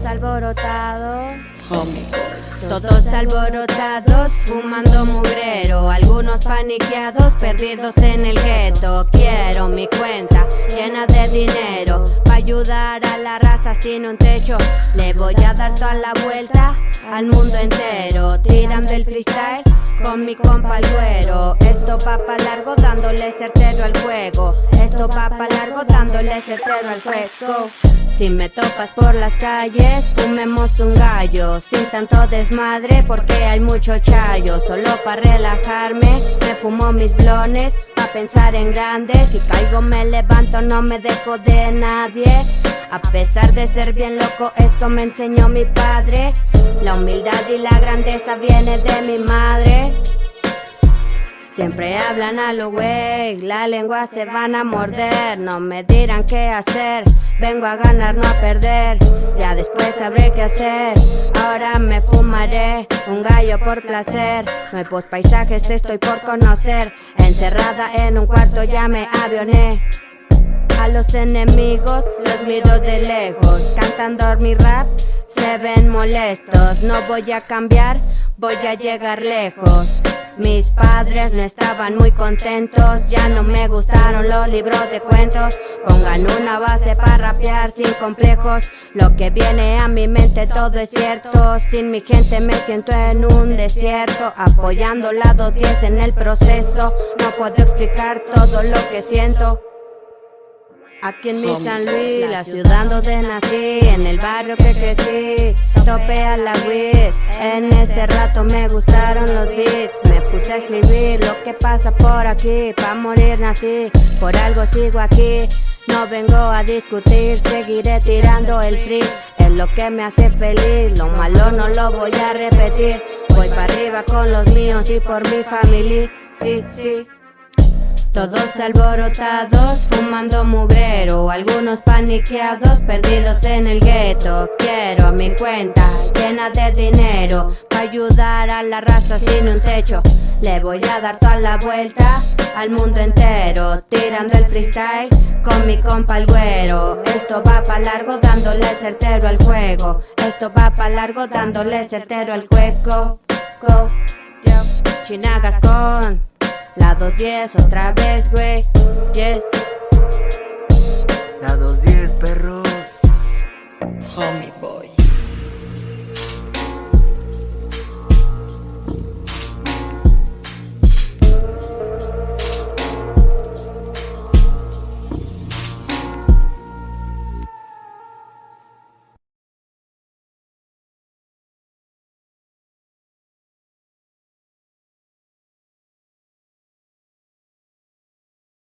alborotados, todos alborotados, fumando mugrero, algunos paniqueados, perdidos en el gueto. Quiero mi cuenta llena de dinero, pa' ayudar a la raza sin un techo. Le voy a dar toda la vuelta al mundo entero, tirando el freestyle con mi compa el güero. Esto va pa' largo dándole certero al juego, esto va pa' largo dándole certero al juego. Si me topas por las calles, fumemos un gallo, sin tanto desmadre porque hay mucho chayo. Solo pa' relajarme, me fumo mis blones, pa' pensar en grande. Si caigo me levanto, no me dejo de nadie. A pesar de ser bien loco, eso me enseñó mi padre. La humildad y la grandeza viene de mi madre. Siempre hablan a lo güey, la lengua se van a morder. No me dirán qué hacer, vengo a ganar, no a perder. Ya después sabré qué hacer, ahora me fumaré un gallo por placer. Nuevos paisajes estoy por conocer, encerrada en un cuarto ya me avioné. A los enemigos los miro de lejos, cantando mi rap se ven molestos. No voy a cambiar, voy a llegar lejos. Mis padres no estaban muy contentos, ya no me gustaron los libros de cuentos. Pongan una base para rapear sin complejos, lo que viene a mi mente todo es cierto. Sin mi gente me siento en un desierto, apoyando la 210 en el proceso. No puedo explicar todo lo que siento. Aquí en mi San Luis, la ciudad donde nací, en el barrio que crecí, topé a la weed. En ese rato me gustaron los beats, me puse a escribir lo que pasa por aquí. Pa' morir nací, por algo sigo aquí. No vengo a discutir, seguiré tirando el free. Es lo que me hace feliz, lo malo no lo voy a repetir. Voy para arriba con los míos y por mi familia, sí, sí. Todos alborotados, fumando mugrero, algunos paniqueados, perdidos en el gueto. Quiero mi cuenta llena de dinero, pa' ayudar a la raza sin un techo. Le voy a dar toda la vuelta al mundo entero, tirando el freestyle con mi compa el güero. Esto va pa' largo dándole certero al juego, esto va pa' largo dándole certero al juego. Go, yo, Chinagas con la 210 otra vez, güey, yes. La 210, perros. Homie boy.